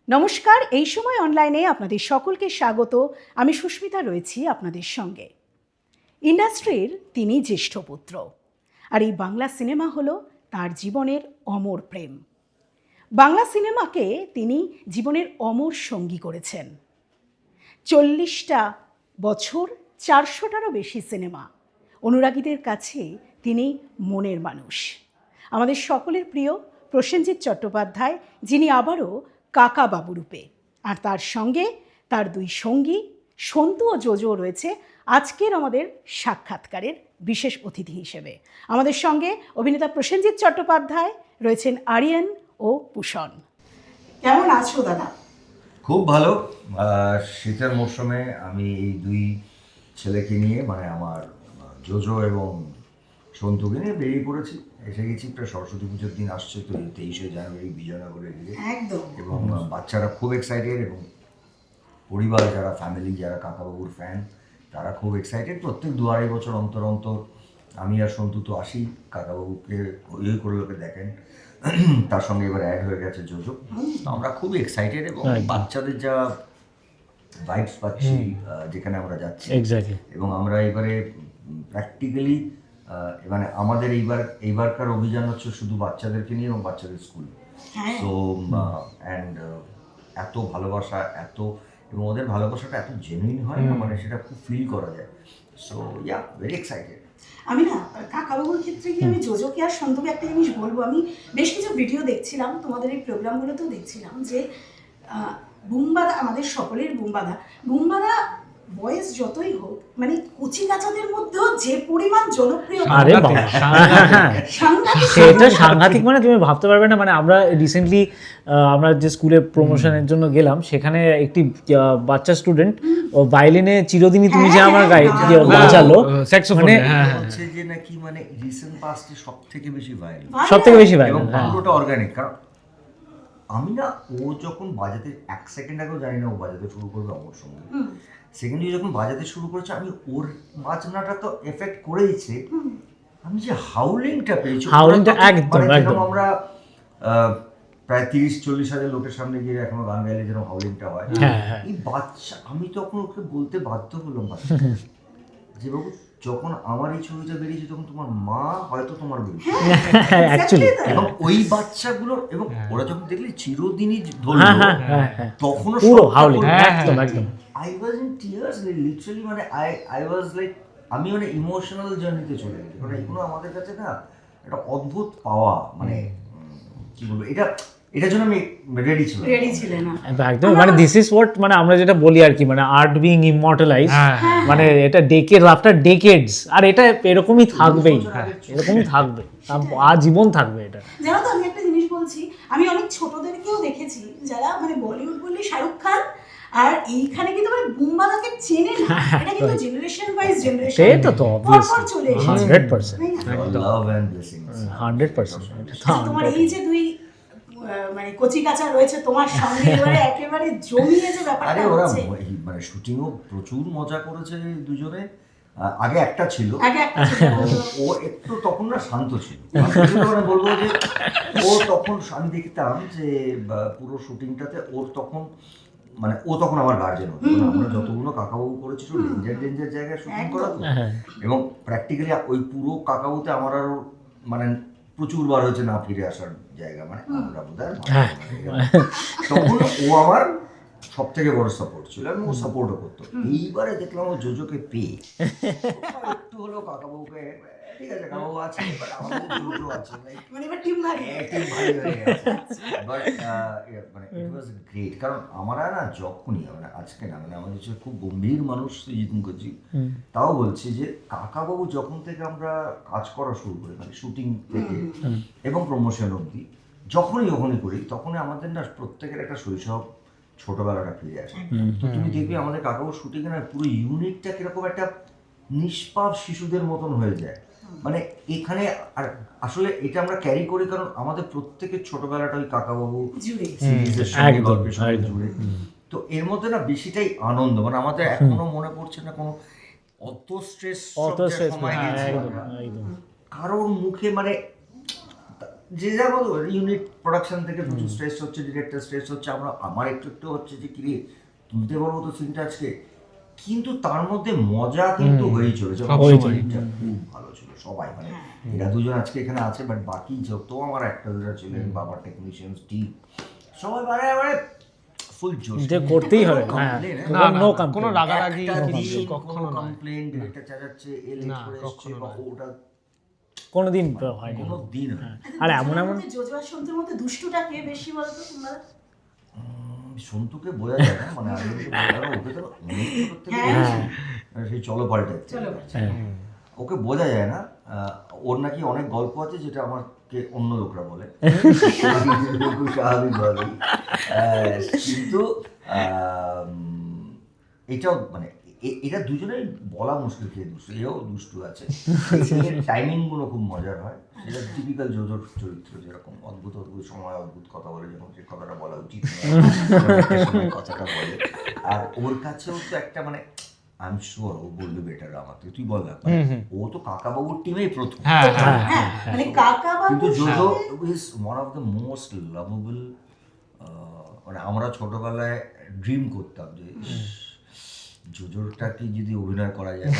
নমস্কার, এই সময় অনলাইনে আপনাদের সকলকে স্বাগত। আমি সুস্মিতা রয়েছি আপনাদের সঙ্গে। ইন্ডাস্ট্রির তিনি জ্যেষ্ঠ পুত্র, আর এই বাংলা সিনেমা হলো তার জীবনের অমর প্রেম। বাংলা সিনেমাকে তিনি জীবনের অমর সঙ্গী করেছেন। 40টা বছর, 400টারও বেশি সিনেমা। অনুরাগীদের কাছে তিনি মনের মানুষ। আমাদের সকলের প্রিয় প্রসেনজিৎ চট্টোপাধ্যায়, যিনি আবারও কাকা বাবু রূপে, আর তার সঙ্গে তার দুই সঙ্গী সন্তু ও জোজো রয়েছে আজকের আমাদের সাক্ষাৎকারের বিশেষ অতিথি হিসেবে। আমাদের সঙ্গে অভিনেতা প্রসেনজিৎ চট্টোপাধ্যায় রয়েছেন, আরিয়ান ও ভূষণ। কেমন আছো দাদা? খুব ভালো। শীতের মরশুমে আমি এই দুই ছেলেকে নিয়ে, মানে আমার জোজো এবং সন্তুকে নিয়ে বেরিয়ে পড়েছি। এসে গেছি, প্রায় সরস্বতী পুজোর দিন আসছে তো, 23শে জানুয়ারি বিজয়নগরের দিকে। একদম। এবং বাচ্চারা খুব এক্সাইটেড, এবং পরিবার যারা, ফ্যামিলি যারা কাকাবাবুর ফ্যান, তারা খুব এক্সাইটেড। প্রত্যেক 2-2.5 বছর অন্তর অন্তর আমি আর সন্তু তো আসি, কাকাবাবুকে ওই করে লোকে দেখেন। তার সঙ্গে এবার অ্যাড হয়ে গেছে জোজো। আমরা খুব এক্সাইটেড, এবং বাচ্চাদের যা ভাইবস পাচ্ছি যেখানে আমরা যাচ্ছি, এবং আমরা এবারে প্র্যাকটিক্যালি মানে আমাদের এইবারকার অভিযান হচ্ছে শুধু বাচ্চাদেরকে নিয়ে এবং বাচ্চাদের স্কুল। সো অ্যান্ড এত ভালোবাসা, এত, এবং ওদের ভালোবাসাটা এত জেনুইন হয় না, মানে সেটা খুব ফিল করা যায়। So yeah, very excited. আমি না কাকাবাবুর ক্ষেত্রে গিয়ে আমি জোজোকে আর সন্তুকে একটা জিনিস বলবো। আমি বেশ কিছু ভিডিও দেখছিলাম, তোমাদের এই প্রোগ্রামগুলোতেও দেখছিলাম যে বুম্বাদা, আমাদের সকলের বুম্বাদা বয়স যতই হোক, মানে কচি কাচাদের মধ্যেও যে পরিমাণ জনপ্রিয়তা, সেটা সাংঘাতিক। মানে তুমি ভাবতে পারবে না। মানে আমরা রিসেন্টলি আমরা যে স্কুলে প্রমোশনের জন্য গেলাম, সেখানে একটি বাচ্চা স্টুডেন্ট ভায়োলিনে চিরদিনই তুমি যে আমার গায়ে বাজালো, মানে হচ্ছে যে নাকি মানে রিসেন্ট পাস্টে সবথেকে বেশি ভাইরাল, এবং পুরোটা অর্গানিক। কারণ আমি না, ও যখন বাজাতে 1 সেকেন্ড আগেও জানি না ও বাজাতে শুরু করবে আমার সঙ্গে, সেকেন্ড যখন বাজাতে শুরু করেছে, আমি ওর বাজনাটা তো এফেক্ট করেইছে। আমি যে হাউলিংটা পেয়েছি, হাউলিংটা একদম আমরা প্রায় 30-40 হাজার লোকের সামনে গিয়ে এখনো গান গাইলে যেরকম হাউলিংটা হয়, এই বাচ্চা, আমি তখন ওকে বলতে বাধ্য হলাম যে বাবু, যখন আমার এই ছবিটা বেরিয়েছে তখন তোমার মা হয়তো তোমার বেরিয়েছে অ্যাকচুয়ালি, এবং ওই বাচ্চাগুলো, এবং ওরা যখন দেখলে চিরদিনই ধরলো, তখন পুরো হাউলিং একদম একদম। I was in tears, literally, মানে I was like, আমি মানে ইমোশনাল জার্নিতে চলে গেছি। মানে এগুলো আমাদের কাছে না একটা অদ্ভুত পাওয়া, মানে কি বলবো, এটার জন্য আমি রেডি ছিলাম না একদম। মানে দিস ইজ হোয়াট, মানে আমরা যেটা বলি আর কি, মানে আর্ট বিং ইমমর্টালাইজড, মানে এটা ডেকেড আফটার ডেকেডস, আর এটা এরকমই থাকবেই, এরকমই থাকবে, আজীবন থাকবে এটা। জানো তো, আমি একটা জিনিস বলছি, আমি অনেক ছোটদেরকেও দেখেছি যারা মানে বলিউড বললে শাহরুখ খান, আর এইখানে কিন্তু মানে বুম্বাদাকে চেনে না। এটা কিন্তু জেনারেশন ওয়াইজ জেনারেশন, এটা তো অবভিয়াসলি 100%, লাভ এন্ড ব্লেসিংস 100%। তোমার এই যে দুই মানে কচি কাঁচা রয়েছে তোমার সঙ্গে, একেবারে জমিয়ে যে ব্যাপারটা হচ্ছে, মানে শুটিংও প্রচুর মজা করেছে দুজনে। আগে একটা ছিল, ও একটু তখন না শান্ত ছিল। মানে বলবো যে ও তখন, আমি দেখতাম যে পুরো শুটিংটাতে ওর তখন, মানে ও তখন আমার গার্জেন হতো। আমরা যতগুলো কাকাবাবু করেছি ডেঞ্জার জায়গায় শুটিং করা তো, এবং প্র্যাকটিক্যালি ওই পুরো কাকাবাবুতে আমার আরো মানে প্রচুর বার হয়েছে না ফিরে আসার জায়গা, মানে আমরা বোধহয় তখন ও আমার সব থেকে বড় সাপোর্ট ছিল, এবং ও সাপোর্টও করতো। এইবারে দেখলাম ও জোজোকে পেয়ে একটু হলেও কাকাবাবুকে, ঠিক আছে কাকাবাবু আছে, এবার আমাদের জোজো আছে, মানে এবার টিম ভারী হয়ে গেছে। বাট মানে ইট ওয়াজ গ্রেট। কারণ আমরা না যখনই, মানে আজকে না, মানে আমাদের হচ্ছে খুব গম্ভীর মানুষ সৃজিত মুখার্জি, তাও বলছি যে কাকাবাবু যখন থেকে আমরা কাজ করা শুরু করি, মানে শুটিং থেকে এবং প্রমোশন অবধি, যখনই করি, তখনই আমাদের না প্রত্যেকের একটা শৈশব, ছোটবেলাটা ফিরে আসে। তো তুমি দেখবে আমাদের কাকাবাবু শুটিংয়ে না পুরো ইউনিটটা কিরকম একটা নিষ্পাপ শিশুদের মতন হয়ে যায়। মানে এখানে, আর আসলে এটা আমরা ক্যারি করি কারণ আমাদের প্রত্যেকের ছোটবেলাটা ওই কাকাবাবু সিরিজের সঙ্গে, গল্পের সঙ্গে জুড়ে। তো এর মধ্যে না বেশিটাই আনন্দ, মানে আমাদের এখনো মনে পড়ছে না কোনো অত স্ট্রেস সময় গেছে কারোর মুখে, মানে যে যা বলবো ইউনিট প্রোডাকশন থেকে প্রচুর স্ট্রেস হচ্ছে, ডিরেক্টর স্ট্রেস হচ্ছে, আমার একটু হচ্ছে যে কি রে তুলতে পারবো তো সিনটা আজকে, কিন্তু তার মধ্যে মজা কিন্তু হয়েই চলেছে। সিনটা খুব ভালো ছিল, সবাই মানে এরা দুজন আজকে এখানে আছে, বাট বাকি যত আমার অ্যাক্টররা ছিলেন বা আমার টেকনিশিয়ান টিম সবাই মানে ফুল জোশ, যে করতেই হবে, হ্যাঁ, নো কমপ্লেন, কোনো রাগারাগি একটা কিছু দিন কখনো কোনো নয়। কমপ্লেন, ডিরেক্টর চাচাচ্ছে এ লেট না, করে এসছে কখনো বা নয়। ওটা কোনোদিন হয়নি। কোনো দিন হয়। আর এমন জোজো আর সন্তুর মধ্যে দুষ্টুটা কে বেশি বলতো তোমরা? সন্তুকে বোঝা যায় না, মানে আগে থেকে বোঝা যায় না, ওকে তো অনেক ছোট থেকে দেখেছি। সেই চলো পাল্টাচ্ছে, চলো ওকে বোঝা যায় না। ওর নাকি অনেক গল্প আছে যেটা আমাকে অন্য লোকরা বলে, খুব স্বাভাবিকভাবেই। কিন্তু এটাও মানে এটা দুজনেই বলা মুশকিল, খেয়ে দুষ্টু, এও দুষ্টু আছে। টাইমিং গুলো খুব মজার হয়, সেটা টিপিক্যাল জোজোর চরিত্র, যেরকম অদ্ভুত অদ্ভুত সময় অদ্ভুত কথা বলে, যখন যে কথাটা বলা উচিত নয় কথাটা বলে। আর ওর কাছেও তো একটা মানে আই এম শিওর ও বলবে বেটার আমার থেকে, তুই বল না, ও তো কাকাবাবুর টিমেই প্রথম, মানে কাকা কিন্তু বাবু JoJo is one of the most lovable. মানে আমরা ছোটবেলায় ড্রিম করতাম যে জোজোরটা কি যদি অভিনয় করা যায়,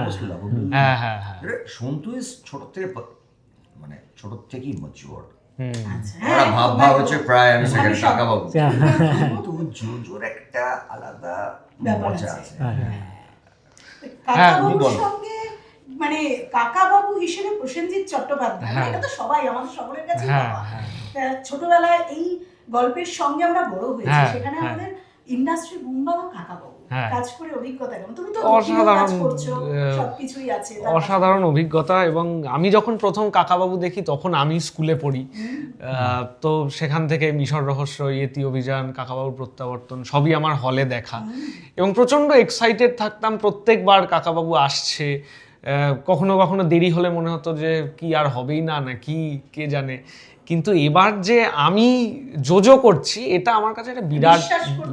মোস্ট লাভেবল। সন্তু ইজ ছোট থেকে মানে ছোট থেকেই ম্যাচিওর, ওরা ভাব হচ্ছে প্রায় আমি সেখানে কাকাবাবু, কিন্তু জোজোর একটা আলাদা মজা আছে। কাকাবাবুর সঙ্গে মানে কাকাবাবু হিসেবে প্রসেনজিৎ চট্টোপাধ্যায়, এটা তো সবাই আমাদের সকলের কাছে ছোটবেলায় এই গল্পের সঙ্গে আমরা বড় হয়েছি, সেখানে আমাদের ইন্ডাস্ট্রি বুমবাদা কাকাবাবু কাজ করে অভিজ্ঞতা কেমন? তুমি তো অসাধারণ, সবকিছুই আছে, অসাধারণ অভিজ্ঞতা। এবং আমি যখন প্রথম কাকাবাবু দেখি তখন আমি স্কুলে পড়ি, তো সেখান থেকে মিশর রহস্য, ইয়েতি অভিযান, কাকাবাবুর প্রত্যাবর্তন সবই আমার হলে দেখা, এবং প্রচণ্ড এক্সাইটেড থাকতাম প্রত্যেকবার কাকাবাবু আসছে। কখনো কখনো দেরি হলে মনে হতো যে কি আর হবেই না নাকি কে জানে, কিন্তু এবার যে আমি জোজো করছি এটা আমার কাছে একটা বিরাট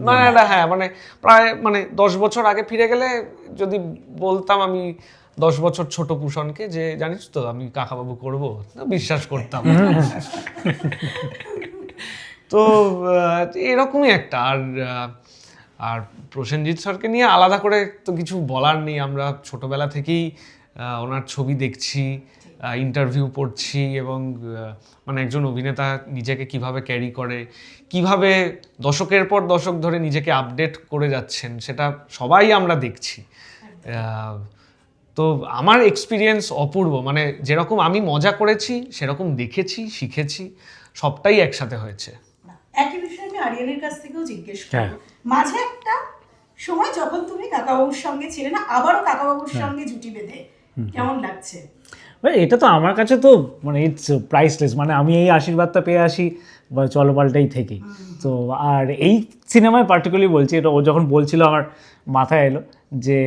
মানে একটা, হ্যাঁ মানে প্রায় মানে 10 বছর আগে ফিরে গেলে যদি বলতাম আমি 10 বছর ছোট ভূষণকে যে জানিস তো আমি কাকাবাবু করবো, বিশ্বাস করতাম। তো এরকমই একটা। আর প্রসেনজিৎ স্যারকে নিয়ে আলাদা করে তো কিছু বলার নেই, আমরা ছোটবেলা থেকেই ওনার ছবি দেখছি, ইন্টারভিউ পড়ছি, এবং মানে একজন অভিনেতা নিজেকে কিভাবে ক্যারি করে, কিভাবে দশকের পর দশক ধরে নিজেকে আপডেট করে যাচ্ছেন, সেটা সবাই আমরা দেখছি। তো আমার এক্সপিরিয়েন্স অপূর্ব, মানে যেরকম আমি মজা করেছি সেরকম দেখেছি, শিখেছি, সবটাই একসাথে হয়েছে। একই বিষয়ে আমি আরিয়ানের কাছ থেকেও জিজ্ঞেস করব, মাঝে একটা সময় যখন তুমি কাকাবাবুর সঙ্গে ছিলে না, আবারও কাকাবাবুর সঙ্গে জুটি বেঁধে কেমন লাগছে? এটা তো আমার কাছে তো মানে ইটস প্রাইসলেস, মানে আমি এই আশীর্বাদটা পেয়ে আসি বা চলো পাল্টাই থেকে। তো আর এই সিনেমায় পার্টিকুলারলি বলছি, এটা ও যখন বলছিল আমার মাথায় এলো যে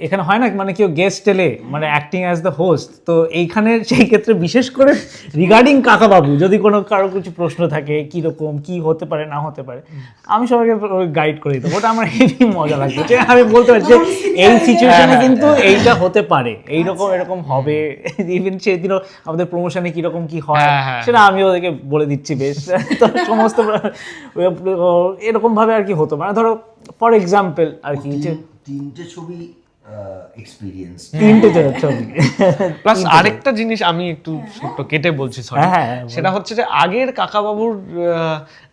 এখানে হয় না মানে কেউ গেস্ট এলে মানে অ্যাক্টিং অ্যাজ দ্য হোস্ট, তো এইখানে সেই ক্ষেত্রে বিশেষ করে রিগার্ডিং কাকাবাবু যদি কোনো কারো কিছু প্রশ্ন থাকে কীরকম কী হতে পারে না হতে পারে, আমি সবাইকে গাইড করে দিতাম। ওটা আমার হেভি মজা লাগতো যে আমি বলতে পারছি যে এই সিচুয়েশনে কিন্তু এইটা হতে পারে, এইরকম এরকম হবে। ইভেন সেদিনও আমাদের প্রমোশনে কীরকম কী হয় সেটা আমি ওদেরকে বলে দিচ্ছি বেশ। তো সমস্ত এরকমভাবে আর কি হতো, মানে ধরো ফর এক্সাম্পল আর কি তিনটে ছবি এক্সপেরিয়েন্স, তিনটে ছবি। প্লাস আরেকটা জিনিস আমি একটু কেটে বলছি, সরি, সেটা হচ্ছে যে আগের কাকাবাবুর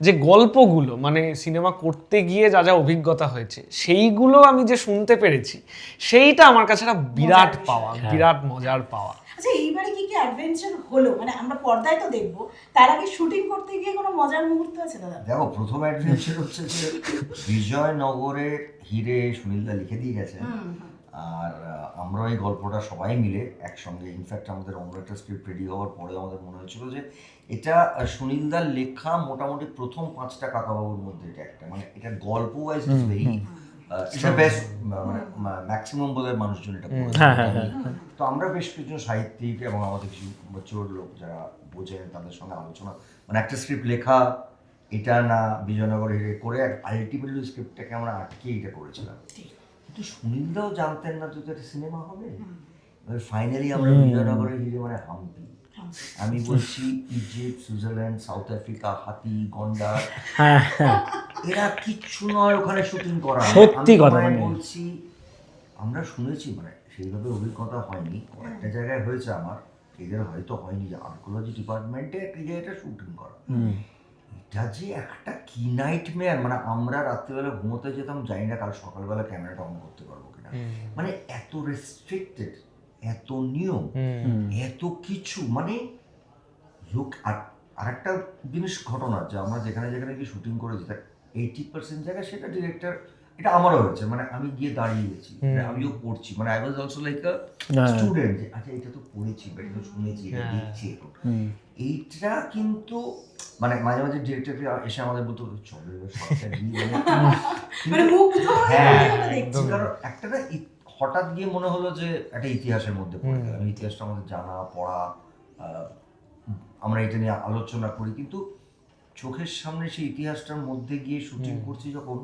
যে গল্পগুলো মানে সিনেমা করতে গিয়ে যা যা অভিজ্ঞতা হয়েছে সেইগুলো আমি যে শুনতে পেরেছি, সেইটা আমার কাছে একটা বিরাট পাওয়া, বিরাট মজার পাওয়া। আচ্ছা, এইবারে কি কি অ্যাডভেঞ্চার হলো? মানে আমরা পর্দায় তো দেখবো, তার আগে শুটিং করতে গিয়ে কোনো মজার মুহূর্ত আছে দাদা? দেখো, প্রথম অ্যাডভেঞ্চার হচ্ছে যে বিজয়নগরের হিরে সুনীলদা লিখে দিয়ে গেছে, আর আমরা এই গল্পটা সবাই মিলে একসঙ্গে, ইনফ্যাক্ট আমাদের অন্য একটা স্ক্রিপ্ট রেডি হওয়ার পরে আমাদের মনে হয়েছিল যে এটা সুনীলদার লেখা মোটামুটি প্রথম 5টা কাকাবাবুর মধ্যে এটা একটা, মানে এটা গল্প ওয়াইজ ইজ ভেরি এটা বেস্ট, মানে ম্যাক্সিমাম বোধহয় মানুষজন এটা পড়ে। তো আমরা বেশ কিছু সাহিত্যিক এবং আমাদের কিছু ম্যাচিওর লোক যারা বোঝেন তাদের সঙ্গে আলোচনা, মানে একটা স্ক্রিপ্ট লেখা এটা না বিজয়নগর হিরে করে আলটিমেটলি স্ক্রিপ্টটাকে আমরা আটকে এটা করেছিলাম। কিন্তু সুনীলদাও জানতেন না তো এটা সিনেমা হবে। ফাইনালি আমরা বিজয়নগরের হিরে মানে হাম্পি আমি বলছি ইজিপ্ট, সুইজারল্যান্ড, সাউথ আফ্রিকা, হাতি, গন্ডার, হ্যাঁ হ্যাঁ এরা কিচ্ছু নয় ওখানে শুটিং করা। সত্যি আমি কথা তোমায় মানে। বলছি, আমরা শুনেছি, মানে সেইভাবে অভিজ্ঞতা হয়নি, কয়েকটা জায়গায় হয়েছে আমার, এদের হয়তো হয়নি, যে আর্কোলজি ডিপার্টমেন্টে একটা জায়গাটা শুটিং করা। এটা যে একটা কি নাইটমেয়ার, মানে আমরা রাত্রিবেলা ঘুমোতে যেতাম, জানি না কাল সকালবেলা ক্যামেরাটা অন করতে পারবো কিনা, মানে এত রেস্ট্রিক্টেড, এত নিয়ম, এত কিছু, মানে লোক। আর একটা জিনিস ঘটনা, যে আমরা যেখানে যেখানে গিয়ে শুটিং করেছি তার 80% জায়গায় সেটা ডিরেক্টর, এটা আমারও হয়েছে, মানে আমি গিয়ে দাঁড়িয়ে গেছি, মানে আমিও পড়ছি, মানে I was also like a student, যে আচ্ছা এটা তো পড়েছি বা এটা তো শুনেছি, এটা দেখছি এখন। এইটা কিন্তু মানে মাঝে মাঝে ডিরেক্টর এসে আমাদের বলতো চলো এবার শর্টটা দিয়ে, মানে মুগ্ধ হয়ে হ্যাঁ ওটা দেখছি। কারণ একটা না হঠাৎ গিয়ে মনে হলো যে একটা ইতিহাসের মধ্যে পড়ে গেলাম, ইতিহাসটা আমাদের জানা পড়া, আমরা এটা নিয়ে আলোচনা করি, কিন্তু চোখের সামনে সেই ইতিহাসটার মধ্যে গিয়ে শুটিং করছি যখন,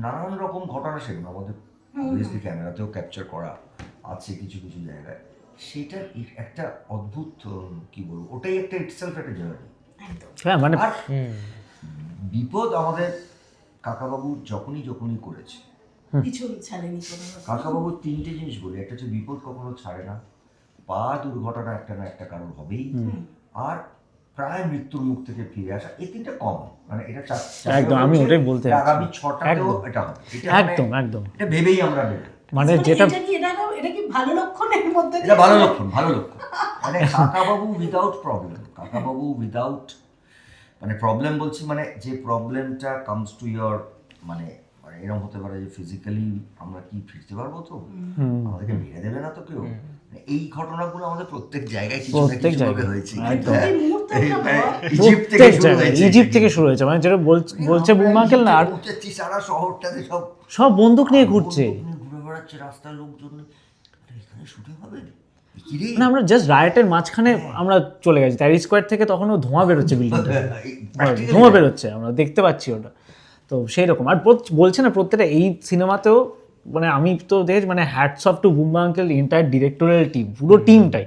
নানান রকম ঘটনা, সেগুলো আমাদের অবভিয়াসলি ক্যামেরাতেও ক্যাপচার করা আছে কিছু কিছু জায়গায়, সেটা একটা অদ্ভুত, কি বলবো, ওটাই একটা ইটসেলফ একটা জার্নি। হ্যাঁ মানে আর বিপদ আমাদের কাকাবাবু যখনই যখনই করেছে, পিছন ছাড়েনি কোনো রকম। কাকাবাবুর তিনটে জিনিস বলি, একটা হচ্ছে বিপদ কখনো ছাড়ে না, বা দুর্ঘটনা একটা না একটা কারণ হবেই, আর প্রায় মৃত্যুর মুখ থেকে ফিরে আসা, এই তিনটা কম, মানে এটা একদম, আমি ওটাই বলতে চাচ্ছি। আগামী 6টাতেও এটা হবে, এটা একদম একদম এটা ভেবেই আমরা বেরোই। মানে মানে যেটা এটা কি ভালো লক্ষণের মধ্যে এটা দিয়ে? ভালো লক্ষণ, ভালো লক্ষণ। মানে কাকাবাবু উইদাউট প্রবলেম, কাকাবাবু উইদাউট, মানে প্রবলেম বলছি, মানে যে প্রবলেমটা কামস টু ইয়োর, মানে মানে এরকম হতে পারে যে ফিজিক্যালি আমরা কি ফিরতে পারবো তো, আমাদেরকে মেরে দেবে না তো কেউ, মানে এই ঘটনাগুলো আমাদের প্রত্যেক জায়গায় কিছু না প্রত্যেক কিছু ভাবে জায়গায়। হয়েছে। একদম। হ্যাঁ, এই মুহূর্তে এই একটা মানে ভয়। ইজিপ্ট থেকে প্রত্যেক শুরু জায়গায় হয়েছে, ইজিপ্ট থেকে শুরু হয়েছে, মানে যেটা বলছে বুমা আঙ্কেল না, আর পৌঁছেছি সারা শহরটাতে সব সব বন্দুক নিয়ে ঘুরছে। বন্দুক নিয়ে ঘুরে বেড়াচ্ছে রাস্তার লোকজন, এখানে শুটিং হবে, কি রে? মানে আমরা জাস্ট রাইটের মাঝখানে আমরা চলে গেছি, ট্যারি স্কোয়ার থেকে তখনও ধোঁয়া বেরোচ্ছে বিল্ডিংটা, Practically ধোঁয়া বেরোচ্ছে, আমরা দেখতে পাচ্ছি ওটা। তো সেই রকম, আর বলছে না প্রত্যেকটা এই সিনেমাতেও, মানে আমি তো দেখেছি, মানে hats off to Bumba uncle, entire directorial team, পুরো টিমটাই,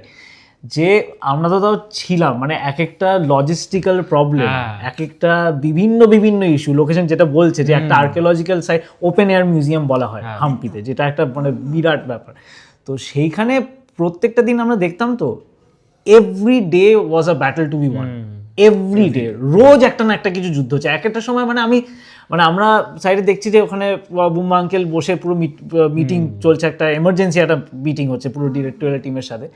যে আমরা তো তাও ছিলাম, মানে এক একটা লজিস্টিক্যাল প্রবলেম, এক একটা বিভিন্ন বিভিন্ন ইস্যু, লোকেশন যেটা বলছে যে একটা archaeological site, open air museum বলা হয় হাম্পিতে, যেটা একটা মানে বিরাট ব্যাপার। তো সেইখানে প্রত্যেকটা দিন আমরা দেখতাম, তো every day was a battle to be won, every day, রোজ একটা না একটা কিছু যুদ্ধ হচ্ছে এক একটা সময়। মানে আমরা সাইডে দেখছি যে ওখানে বুম্বা আঙ্কেল বসে পুরো মিটিং চলছে, একটা এমার্জেন্সি একটা মিটিং হচ্ছে পুরো ডিরেক্টোরিয়াল টিমের সাথে।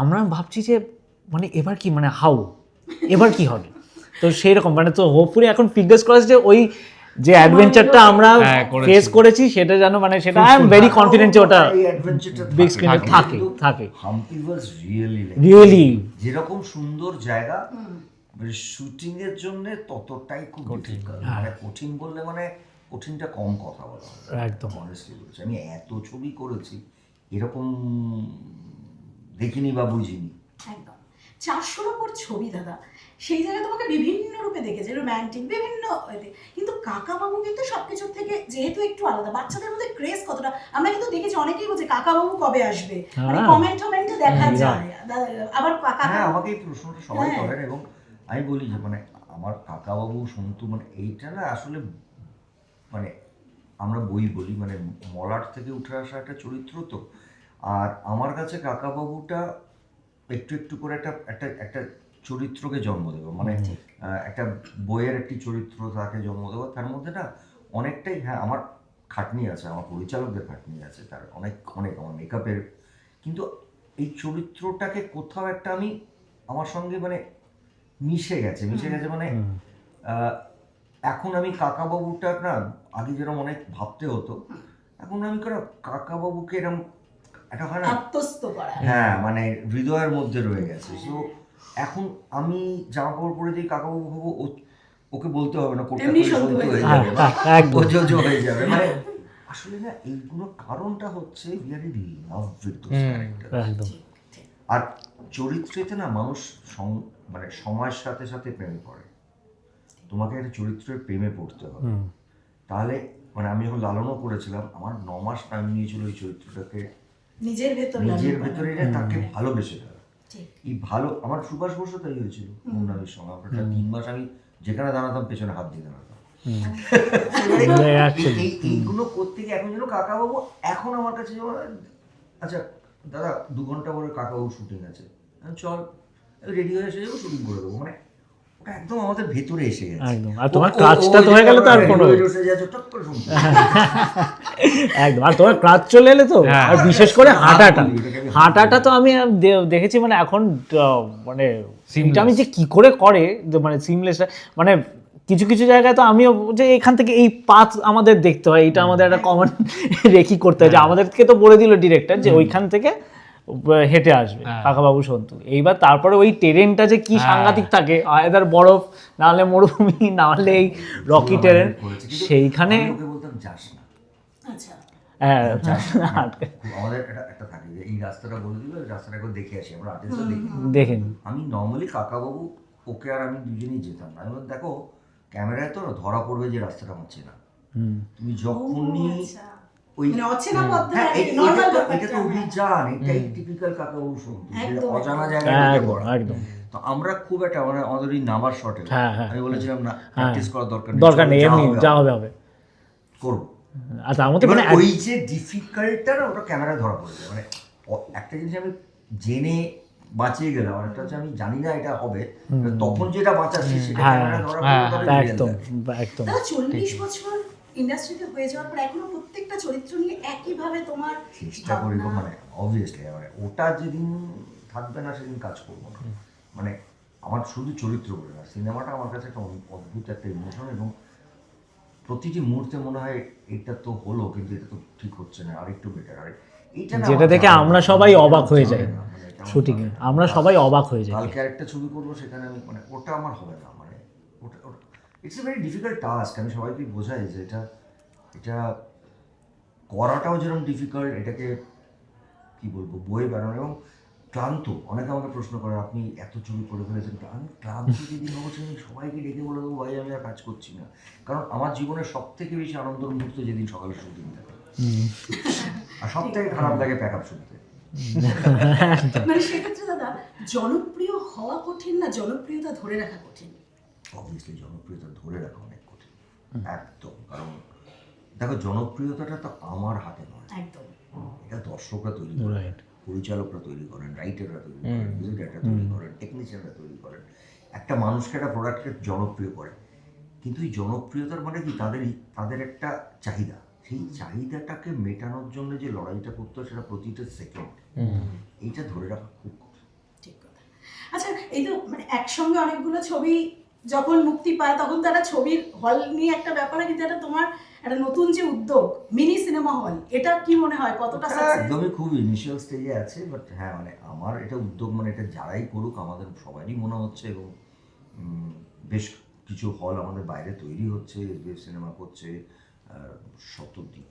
আমরা ভাবছি যে মানে এবার কি, মানে এবার কি হবে। তো সেই রকম, মানে তো হোপফুলি এখন ফিগার্স ক্রস যে ওই যে অ্যাডভেঞ্চারটা আমরা ফেস করেছি সেটা যেন, মানে সেটা আই এম ভেরি কনফিডেন্ট যে ওটা এই অ্যাডভেঞ্চারটা বিগ স্ক্রিনে থাকে। হাম্পি ওয়াজ রিয়েলি যেরকম সুন্দর জায়গা, শুটিং এর জন্য ততটাই খুব difficult। মানে কঠিন বললে মানে কঠিনটা কম কথা বলা হবে, একদম। অনেস্টলি বলছি, আমি এত ছবি করেছি এরকম দেখিনি বা বুঝিনি। একদম 400-র উপর ছবি দাদা, সেই জায়গায় তোমাকে বিভিন্ন রূপে দেখেছে, রোম্যান্টিক বিভিন্ন এতে। কিন্তু কাকাবাবু কিন্তু সবকিছুর থেকে যেহেতু একটু আলাদা, বাচ্চাদের মধ্যে ক্রেজ কতটা, আমরা কিন্তু দেখেছি অনেকেই বলছে কাকাবাবু কবে আসবে, মানে কমেন্টে দেখা যায়। আবার কাকা, হ্যাঁ, আমাকে এই প্রশ্নটা সবাই করেন, এবং আমি বলি যে মানে আমার কাকাবাবু সন্তু, মানে এইটা না আসলে, মানে আমরা বই বলি, মানে মলাট থেকে উঠে আসা একটা চরিত্র তো, আর আমার কাছে কাকাবাবুটা একটু একটু করে একটা চরিত্রকে জন্ম দেবো, মানে একটা বইয়ের একটি চরিত্র তাকে জন্ম দেবো, তার মধ্যে না অনেকটাই, হ্যাঁ আমার খাটনি আছে, আমার পরিচালকদের খাটনি আছে, তার অনেক আমার মেকআপের, কিন্তু এই চরিত্রটাকে কোথাও একটা আমি আমার সঙ্গে মানে মিশে গেছে মানে এখন আমি কাকাবাবুটা না, আগে যেরকম অনেক ভাবতে হতো, এখন আমি কাকাবাবুকে এরকম একটা হয় না, আত্মস্থ করা। হ্যাঁ মানে হৃদয়ের মধ্যে রয়ে গেছে। তো এখন আমি জামা কাপড় পরে দিই, কাকাবাবু ভাবো ওকে বলতে হবে না, কোটটা খুলে বলতে হয়ে যাবে, প্রযোজ্য হয়ে যাবে। মানে আসলে না এইগুলো কারণটা হচ্ছে we are in love with those character. আর চরিত্রেতে না মানুষ মানে সময়ের সাথে সাথে প্রেমে পড়ে, তোমাকে একটা চরিত্রের প্রেমে পড়তে হবে, তাহলে মানে আমি যখন লালনও করেছিলাম, আমার 9 মাস টাইম নিয়েছিল ওই চরিত্রটাকে নিজের ভেতরে তাকে ভালোবেসে ফেলা। ঠিক। এই ভালো আমার সুভাষ বসু তাই হয়েছিল মুন্নামির সঙ্গে আমরা 3 মাস আমি যেখানে দাঁড়াতাম পেছনে হাত দিয়ে দাঁড়াতাম। মানে actually, এইগুলো করতে গিয়ে এখন যেন কাকাবাবু এখন আমার কাছে যেমন আচ্ছা দাদা 2 ঘন্টা পরে কাকাবাবু শুটিং আছে, চল রেডি হয়ে এসে যাবো শুটিং করে দেবো, মানে ওটা একদম আমাদের ভেতরে এসে গেছে। একদম। আর তোমার কাজটা তো হয়ে গেলে তো আর কোনো একদম, আর তোমার ক্লাচ চলে এলে তো, আর বিশেষ করে হাঁটাটা তো আমি দেখেছি মানে এখন মানে এটা আমি যে কি করে করে মানে সিমলেস, মানে কিছু কিছু জায়গায় তো আমিও যে এখান থেকে এই পাথ আমাদের দেখতে হয়, এটা আমাদের একটা কমন রেখি করতে হয়, যে আমাদেরকে তো বলে দিল ডিরেক্টর যে ওইখান থেকে হেঁটে আসবে কাকাবাবু সন্তু। এইবার তারপরে ওই টেরেনটা যে কি সাংঘাতিক থাকে, আয়দার বরফ, নাহলে মরুভূমি, নাহলে এই রকি টেরেন, সেইখানে বলতাম যাস না। আচ্ছা, হ্যাঁ আমাদের একটা থাকে যে এই রাস্তাটা বলে দিল, রাস্তাটা একবার দেখে আসি, আমরা আর্টিস্টরা দেখি। দেখেন আমি নর্মালি কাকাবাবু ওকে আর আমি দুজনেই যেতাম না। আমি বললাম, দেখো ক্যামেরায় তো ধরা পড়বে যে রাস্তাটা আমার চেনা, তুমি যখনই ওই মানে অচেনা পথে হ্যাঁ, নরমাল এটা তো অভিযান, এটাই টিপিক্যাল কাকাবাবু সন্তু, যে একদম, অজানা জায়গায় ঢুকে পড়া। একদম। তো আমরা খুব একটা মানে আমাদের ওই নামার শটে হ্যাঁ। আমি বলেছিলাম না প্র্যাকটিস করার দরকার দরকার নেই, যা এমনি হবে যা হবে হবে করবো। আর তার মধ্যে মানে মানে ওই যে ডিফিকাল্টটা না ওটা ক্যামেরায় ধরা পড়ে যায়। মানে একটা জিনিস আমি জেনে বাঁচিয়ে গেলাম, আর একটা হচ্ছে আমি জানি না এটা হবে, তখন যেটা বাঁচাচ্ছি সেটা ক্যামেরায় ধরা পড়ে তবে real একদম লাগে। একদম। দাদা 40 বছর ইন্ডাস্ট্রিতে হয়ে যাওয়ার পর এখনো প্রত্যেকটা চরিত্র নিয়ে একইভাবে তোমার চেষ্টা করি তো, মানে অবভিয়াসলি মানে ওটা যেদিন থাকবে না সেদিন কাজ করবো না। মানে আমার শুধু চরিত্র বলে না, সিনেমাটা আমার কাছে একটা অদ্ভুত একটা ইমোশন, এবং প্রতিটি মুহূর্তে মনে হয় এটা তো হলো কিন্তু এটা তো ঠিক হচ্ছে না, আর একটু বেটার, আর এইটা না যেটা আমার দেখে জানা আমরা নেই, সবাই আমার অবাক হয়ে জানা যাই না, মানে এটা আমার শুটিং এ, জানা নেই। আমরা সবাই অবাক হয়ে যাই। কালকে একটা ছবি করবো সেখানে আমি মানে ওটা আমার হবে না, মানে ওটা it's a very difficult task. আমি সবাইকে বোঝাই যে এটা করাটাও যেরকম ডিফিকাল্ট, এটাকে কি বলবো বয়ে বেড়ানো এবং ক্লান্ত। অনেকে আমাকে প্রশ্ন করে আপনি এত ছবি করে ফেলেছেন, আমি ক্লান্ত যেদিন হবো সেদিন সবাইকে ডেকে বলে দেবো ভাই আমি আর কাজ করছি না। কারণ আমার জীবনের সব থেকে বেশি আনন্দের মুহূর্ত যেদিন সকালে শুটিং থাকে, আর সব থেকে খারাপ লাগে প্যাক আপ শুনতে। মানে সেক্ষেত্রে দাদা জনপ্রিয় হওয়া কঠিন না জনপ্রিয়তা ধরে রাখা কঠিন? অবভিয়াসলি জনপ্রিয়তা ধরে রাখা অনেক কঠিন, একদম। কারণ দেখো জনপ্রিয়তাটা তো আমার হাতে নয়, একদম এটা দর্শকরা তৈরি করেন, পরিচালকরা তৈরি করেন, রাইটাররা তৈরি করেন, মিউজিক ডাইরেক্টররা তৈরি করেন, টেকনিশিয়ানরা তৈরি করেন। একটা মানুষকে একটা প্রোডাক্টকে জনপ্রিয় করে, কিন্তু এই জনপ্রিয়তার মানে কি তাদের একটা চাহিদা, সেই চাহিদাটাকে মেটানোর জন্য যে লড়াইটা করতে হয় সেটা প্রতিটা সেকেন্ড, এইটা ধরে রাখা খুব কঠিন। ঠিক কথা। আচ্ছা এই তো মানে একসঙ্গে অনেকগুলো ছবি যখন মুক্তি পায় তখন তো একটা ছবির হল নিয়ে একটা ব্যাপার, কিন্তু এটা তোমার একটা নতুন যে উদ্যোগ মিনি সিনেমা হল, এটা কি মনে হয় কতটা সাকসেস? একদমই খুব ইনিশিয়াল স্টেজে আছে, বাট হ্যাঁ মানে আমার এটা উদ্যোগ, মানে এটা যারাই করুক আমাদের সবারই মনে হচ্ছে, এবং বেশ কিছু হল আমাদের বাইরে তৈরি হচ্ছে, এসবিএফ সিনেমা করছে, শতদ্বীপ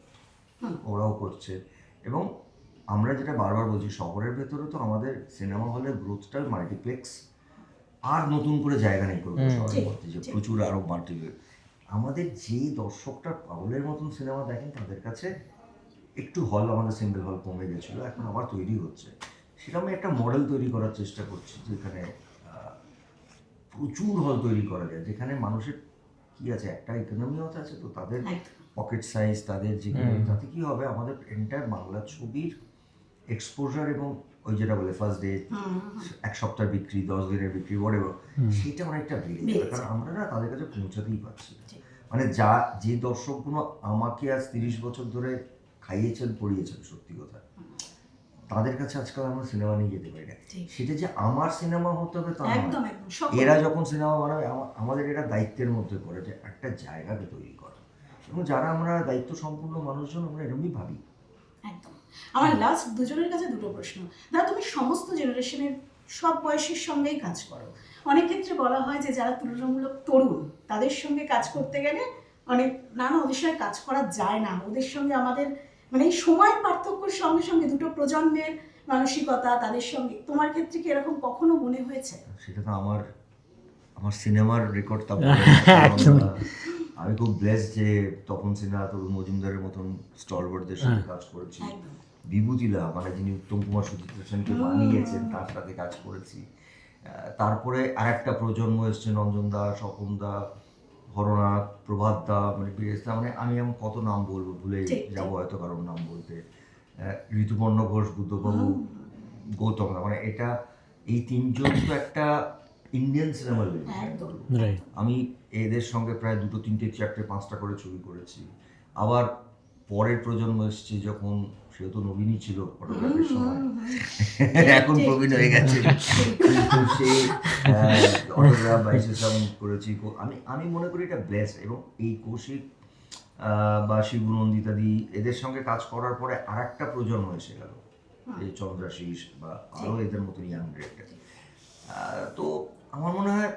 ওরাও করছে, এবং আমরা যেটা বারবার বলছি শহরের ভেতরে তো আমাদের সিনেমা হলের গ্রোথটা মাল্টিপ্লেক্স, আর নতুন করে জায়গা নেই কলকাতা শহরের মধ্যে যে প্রচুর আরও মাল্টিপ্লেক্স। আমাদের যে দর্শকটা পাগলের মতন সিনেমা দেখেন তাদের কাছে একটু হল, আমাদের সিঙ্গেল হল কমে গেছিলো, এখন আবার তৈরি হচ্ছে। সেরকম একটা মডেল তৈরি করার চেষ্টা করছি যেখানে প্রচুর হল তৈরি করা যায়, যেখানে মানুষের কি আছে একটা ইকোনমিও আছে, তো তাদের পকেট সাইজ তাদের যে তাতে কি হবে আমাদের এন্টায়ার বাংলা ছবির এক্সপোজার, এবং ওই যেটা বলে ফার্স্ট ডে 1 সপ্তাহ বিক্রি 10 দিনের বিক্রি whatever, সেটা অনেকটা বেড়ে যাবে, কারণ আমরা না তাদের কাছে পৌঁছাতেই পারছি না। মানে যে দর্শকগুলো আমাকে আজ 30 বছর ধরে খাইয়েছেন পড়িয়েছেন সত্যি কথা, তাদের কাছে আজকাল আমরা সিনেমা নিয়ে যেতে পারি না। সেটা যে আমার সিনেমা হতে হবে তা নয়, এরা যখন সিনেমা বানাবে আমাদের এটা দায়িত্বের মধ্যে পড়ে যে একটা জায়গাকে তৈরি করা, এবং যারা আমরা দায়িত্ব সম্পূর্ণ মানুষজন আমরা এরকমই ভাবি। একদম। আমার লাস্ট দুজনের কাছে দুটো প্রশ্ন। দাদা তুমি সমস্ত জেনারেশনের সব বয়সের সঙ্গেই কাজ করো, অনেক ক্ষেত্রে বলা হয় যে যারা তুলনামূলক তরুণ তাদের সঙ্গে কাজ করতে গেলে অনেক ওদের সঙ্গে কাজ করা যায় না, ওদের সঙ্গে আমাদের মানে এই সময়ের পার্থক্যের সঙ্গে সঙ্গে দুটো প্রজন্মের মানসিকতা তাদের সঙ্গে, তোমার ক্ষেত্রে কি এরকম কখনো মনে হয়েছে? সেটা তো আমার সিনেমার রেকর্ডটা আমি খুব ব্লেসড যে তপন সিনহা, তরুণ মজুমদারের মতন স্টলওয়ার্ডদের সাথে কাজ করেছি, বিভূতিলা মানে যিনি উত্তম কুমার সুচিত্রা সেনকে বানিয়েছেন তার সাথে কাজ করেছি। তারপরে আরেকটা প্রজন্ম এসছে, রঞ্জন দা, স্বপন দা, হরনাথ, প্রভাত দা, মানে বীরেশ দা, মানে আমি এমন কত নাম বলবো, ভুলে যাবো হয়তো কারোর নাম বলতে। ঋতুপর্ণ ঘোষ, বুদ্ধবাবু, গৌতম দা, মানে এটা এই তিনজন তো একটা ইন্ডিয়ান সিনেমার রাইট। আমি এদের সঙ্গে প্রায় 2, 3, 4, 5টা করে ছবি করেছি। আবার পরের প্রজন্ম এসছে যখন, সেও তো নবীনই ছিল ফটোগ্রাফির সময়, এখন প্রবীণ হয়ে গেছে, কিন্তু সে অটোগ্রাফ বা এসেসাম করেছি। আমি মনে করি এটা বেস্ট। এবং এই কৌশিক বা শিবু নন্দিতাদি এদের সঙ্গে কাজ করার পরে আর একটা প্রজন্ম এসে গেল, এই চন্দ্রাশিস বা আরও এদের মতন ইয়াং ডিরেক্টর। তো আমার মনে হয়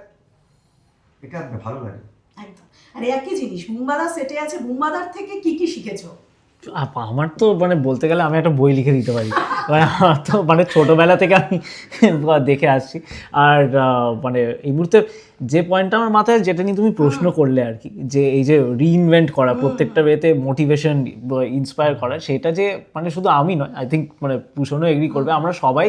এটা ভালো লাগে। একদম। আর একই জিনিস, বুম্বাদা সেটে আছে, বুম্বাদার থেকে কি কি শিখেছো? আমার তো মানে বলতে গেলে আমি একটা বই লিখে দিতে পারি, মানে আমার তো মানে ছোটোবেলা থেকে আমি দেখে আসছি। আর মানে এই মুহূর্তে যে পয়েন্টটা আমার মাথায়, যেটা নিয়ে তুমি প্রশ্ন করলে আর কি, যে এই যে রিইনভেন্ট করা, প্রত্যেকটা ওয়েতে মোটিভেশন ইন্সপায়ার করা, সেটা যে মানে শুধু আমি নয়, আই থিঙ্ক মানে ভূষণও এগ্রি করবে, আমরা সবাই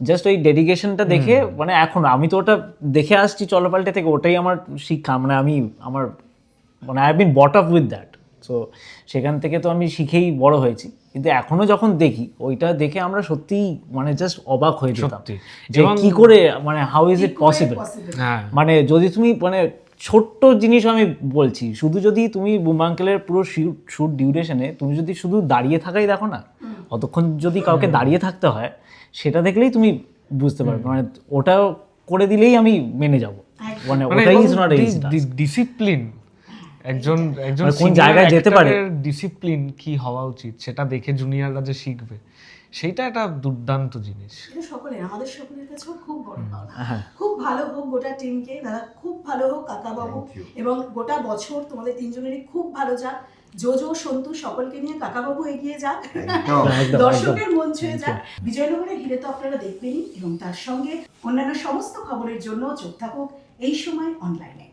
জাস্ট ওই ডেডিকেশনটা দেখে, মানে এখন আমি তো ওটা দেখে আসছি চলপাল্টে থেকে, ওটাই আমার শিক্ষা, মানে আমার মানে I have been brought up with that. So সেখান থেকে তো আমি শিখেই বড় হয়েছি, কিন্তু এখনো যখন দেখি ওইটা দেখে আমরা সত্যিই মানে জাস্ট অবাক হয়ে যেতাম সত্যি। যে কি করে, মানে হাউ ইজ ইট পসিবল। হ্যাঁ, মানে যদি তুমি মানে ছোট্ট জিনিস আমি বলছি, শুধু যদি তুমি বুম আঙ্কেলের পুরো শুট ডিউরেশনে তুমি যদি শুধু দাঁড়িয়ে থাকাই দেখো না, অতক্ষণ যদি কাউকে দাঁড়িয়ে থাকতে হয়, সেটা দেখলেই তুমি বুঝতে পারবে, মানে ওটাও করে দিলেই আমি মেনে যাব, মানে ওটাই ইজ নট ডিসিপ্লিন, একজন মানে কোন জায়গায় যেতে পারে, ডিসিপ্লিন কি হওয়া উচিত সেটা দেখে জুনিয়ররা যে শিখবে, সেইটা একটা দুর্দান্ত জিনিস। এটা সকলের, আমাদের সকলের কাছেও খুব বড় পাওনা। খুব ভালো হোক গোটা টিমকে, দাদা খুব ভালো হোক কাকাবাবু, এবং গোটা বছর তোমাদের তিনজনেরই খুব ভালো যাক। জোজো, সন্তু সকলকে নিয়ে কাকাবাবু এগিয়ে যাক, দর্শকের মন ছুঁয়ে যাক। বিজয়নগরের হিরে তো আপনারা দেখবেনই, এবং তার সঙ্গে অন্যান্য সমস্ত খবরের জন্য চোখ থাকুক এই সময় অনলাইনে।